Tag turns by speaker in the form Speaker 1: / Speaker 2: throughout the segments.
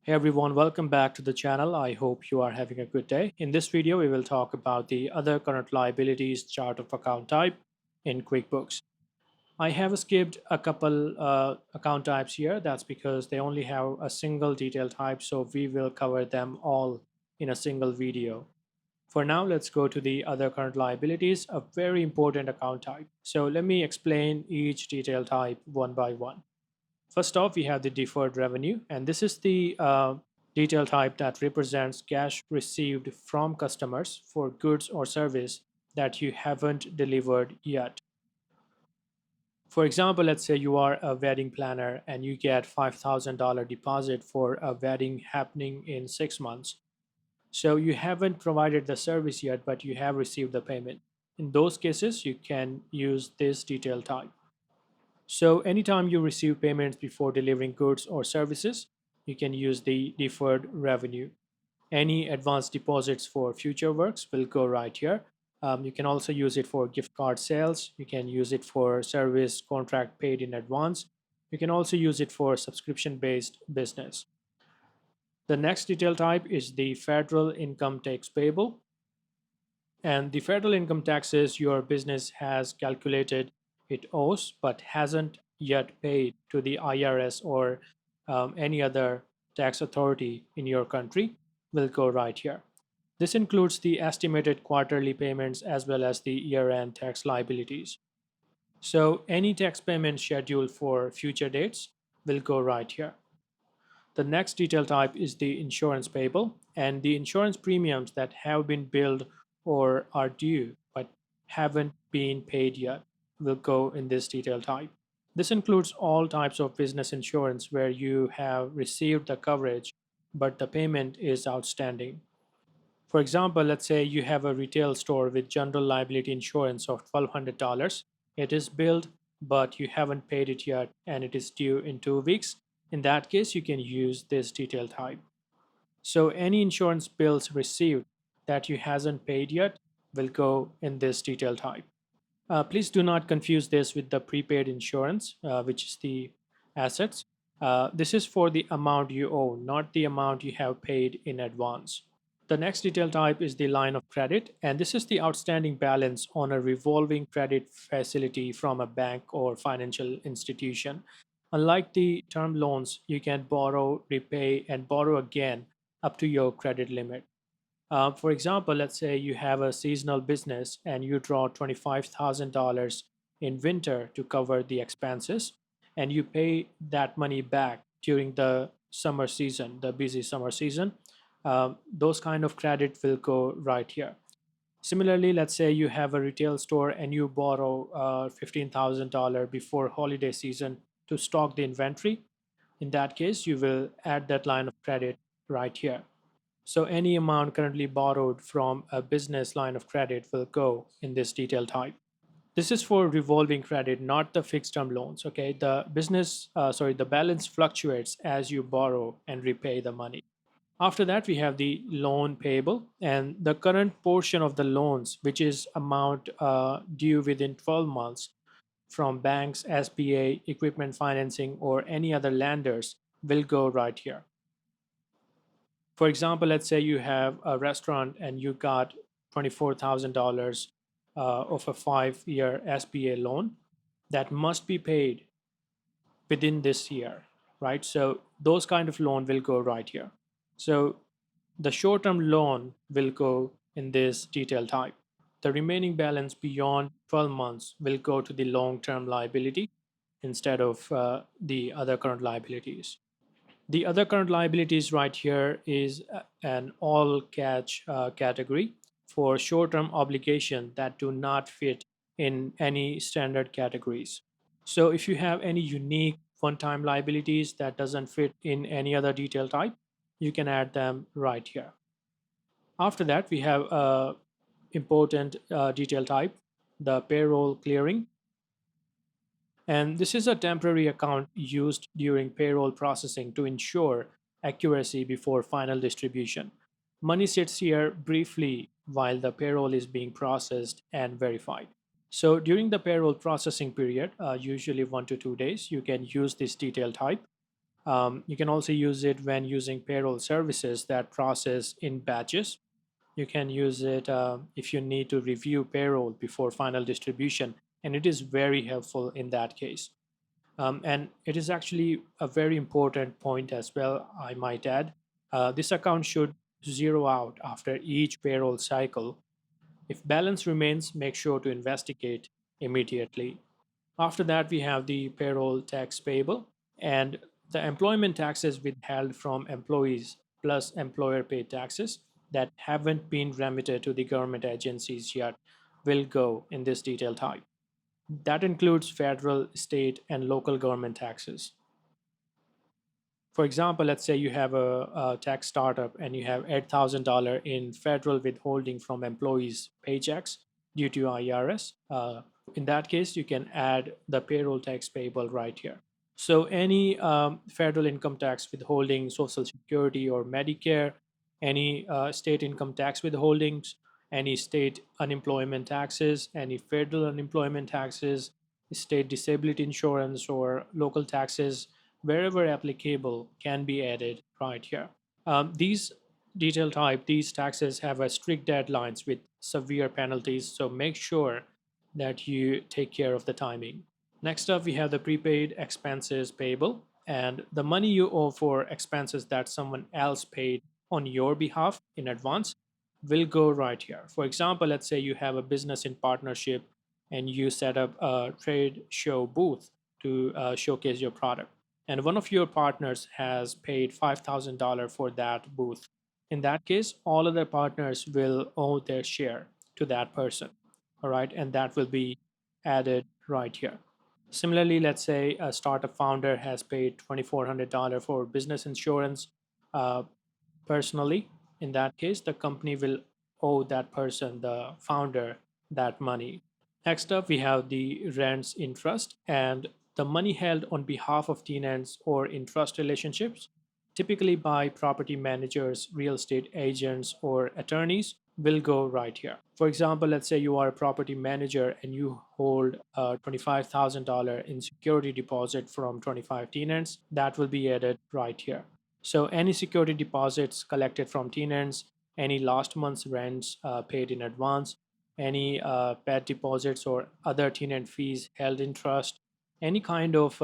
Speaker 1: Hey everyone, welcome back to the channel. I hope you are having a good day. In this video, we will talk about the other current liabilities chart of account type in QuickBooks. I have skipped a couple account types here. That's because they only have a single detail type, so we will cover them all in a single video. For now, let's go to the other current liabilities, a very important account type. So let me explain each detail type one by one. First off, we have the deferred revenue, and this is the detail type that represents cash received from customers for goods or service that you haven't delivered yet. For example, let's say you are a wedding planner and you get $5,000 deposit for a wedding happening in 6 months. So you haven't provided the service yet, but you have received the payment. In those cases, you can use this detail type. So anytime you receive payments before delivering goods or services, you can use the deferred revenue. Any advanced deposits for future works will go right here. You can also use it for gift card sales. You can use it for service contract paid in advance. You can also use it for subscription-based business. The next detail type is the federal income tax payable. And the federal income taxes your business has calculated it owes but hasn't yet paid to the IRS or any other tax authority in your country will go right here. This includes the estimated quarterly payments as well as the year-end tax liabilities. So any tax payment scheduled for future dates will go right here. The next detail type is the insurance payable, and the insurance premiums that have been billed or are due but haven't been paid yet will go in this detail type. This includes all types of business insurance where you have received the coverage but the payment is outstanding. For example, let's say you have a retail store with general liability insurance of $1,200. It is billed, but you haven't paid it yet and it is due in 2 weeks. In that case, you can use this detail type. So any insurance bills received that you hasn't paid yet will go in this detail type. Please do not confuse this with the prepaid insurance, which is the assets. This is for the amount you owe, not the amount you have paid in advance. The next detail type is the line of credit, and this is the outstanding balance on a revolving credit facility from a bank or financial institution. Unlike the term loans, you can borrow, repay, and borrow again up to your credit limit. For example, let's say you have a seasonal business and you draw $25,000 in winter to cover the expenses, and you pay that money back during the summer season, the busy summer season. Those kind of credit will go right here. Similarly, let's say you have a retail store and you borrow $15,000 before holiday season to stock the inventory. In that case, you will add that line of credit right here. So any amount currently borrowed from a business line of credit will go in this detail type. This is for revolving credit, not the fixed term loans. Okay, the balance fluctuates as you borrow and repay the money. After that, we have the loan payable and the current portion of the loans, which is amount due within 12 months from banks, SBA, equipment financing, or any other lenders will go right here. For example, let's say you have a restaurant and you got $24,000 of a 5-year SBA loan that must be paid within this year, right? So those kind of loan will go right here. So the short-term loan will go in this detail type. The remaining balance beyond 12 months will go to the long-term liability instead of the other current liabilities. The other current liabilities right here is an all catch category for short-term obligation that do not fit in any standard categories. So if you have any unique one-time liabilities that doesn't fit in any other detail type, you can add them right here. After that, we have a important detail type, the payroll clearing. And this is a temporary account used during payroll processing to ensure accuracy before final distribution. Money sits here briefly while the payroll is being processed and verified. So during the payroll processing period, usually 1 to 2 days, you can use this detail type. You can also use it when using payroll services that process in batches. You can use it if you need to review payroll before final distribution, and it is very helpful in that case. And it is actually a very important point as well, I might add. This account should zero out after each payroll cycle. If balance remains, make sure to investigate immediately. After that, we have the payroll tax payable and the employment taxes withheld from employees plus employer paid taxes that haven't been remitted to the government agencies yet will go in this detail type. That includes federal, state, and local government taxes. For example, let's say you have a tax startup and you have $8,000 in federal withholding from employees' paychecks due to IRS. In that case, you can add the payroll tax payable right here. So, any federal income tax withholding, Social Security or Medicare, any state income tax withholdings, any state unemployment taxes, any federal unemployment taxes, state disability insurance, or local taxes, wherever applicable, can be added right here. These detail type, these taxes have a strict deadlines with severe penalties, so make sure that you take care of the timing. Next up, we have the prepaid expenses payable, and the money you owe for expenses that someone else paid on your behalf in advance will go right here. For example, let's say you have a business in partnership and you set up a trade show booth to showcase your product. And one of your partners has paid $5,000 for that booth. In that case, all other partners will owe their share to that person. All right. And that will be added right here. Similarly, let's say a startup founder has paid $2,400 for business insurance uh, personally. In that case, the company will owe that person, the founder, that money. Next up, we have the rents in trust and the money held on behalf of tenants or in trust relationships, typically by property managers, real estate agents, or attorneys, will go right here. For example, let's say you are a property manager and you hold $25,000 in security deposit from 25 tenants, that will be added right here. So any security deposits collected from tenants, any last month's rents paid in advance, any pet deposits or other tenant fees held in trust, any kind of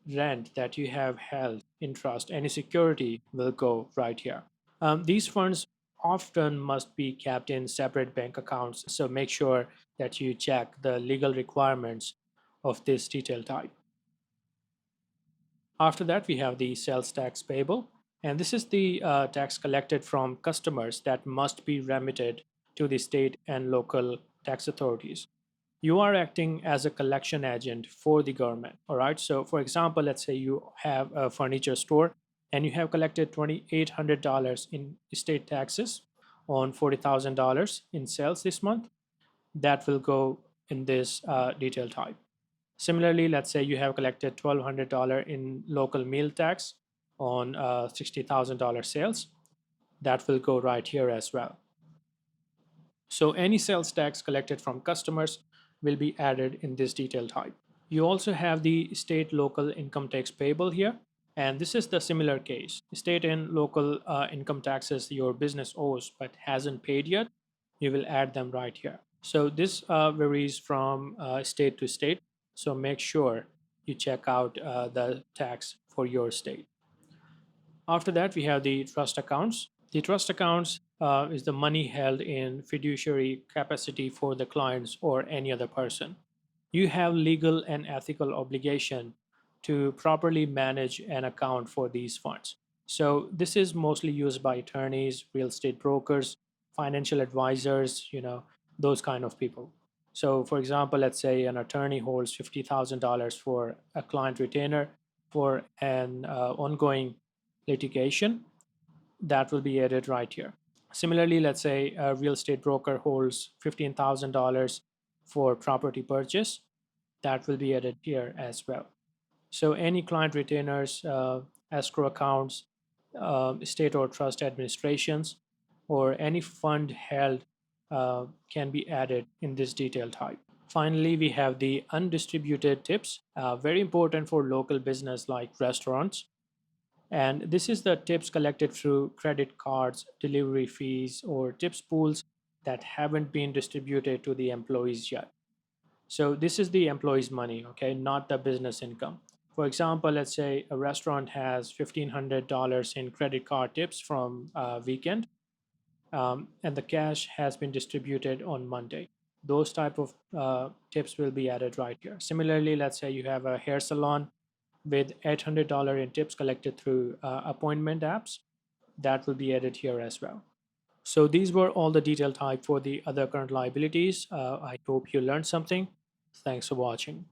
Speaker 1: rent that you have held in trust, any security will go right here. These funds often must be kept in separate bank accounts, so make sure that you check the legal requirements of this detail type. After that, we have the sales tax payable, and this is the tax collected from customers that must be remitted to the state and local tax authorities. You are acting as a collection agent for the government. All right. So, for example, let's say you have a furniture store and you have collected $2,800 in state taxes on $40,000 in sales this month. That will go in this detail type. Similarly, let's say you have collected $1,200 in local meal tax on $60,000 sales. That will go right here as well. So any sales tax collected from customers will be added in this detail type. You also have the state local income tax payable here. And this is the similar case. State and local income taxes your business owes but hasn't paid yet, you will add them right here. So this varies from state to state. So make sure you check out the tax for your state. After that, we have the trust accounts. The trust accounts is the money held in fiduciary capacity for the clients or any other person. You have legal and ethical obligation to properly manage and account for these funds. So this is mostly used by attorneys, real estate brokers, financial advisors, those kind of people. So for example, let's say an attorney holds $50,000 for a client retainer for an ongoing litigation, that will be added right here. Similarly, let's say a real estate broker holds $15,000 for property purchase, that will be added here as well. So any client retainers, escrow accounts, state or trust administrations, or any fund held can be added in this detail type. Finally, we have the undistributed tips, very important for local business like restaurants. And this is the tips collected through credit cards, delivery fees, or tips pools that haven't been distributed to the employees yet. So this is the employee's money, okay, not the business income. For example, let's say a restaurant has $1,500 in credit card tips from a weekend, and the cash has been distributed on Monday. Those type of tips will be added right here. Similarly, let's say you have a hair salon with $800 in tips collected through appointment apps, that will be added here as well. So these were all the detail type for the other current liabilities. I hope you learned something. Thanks for watching.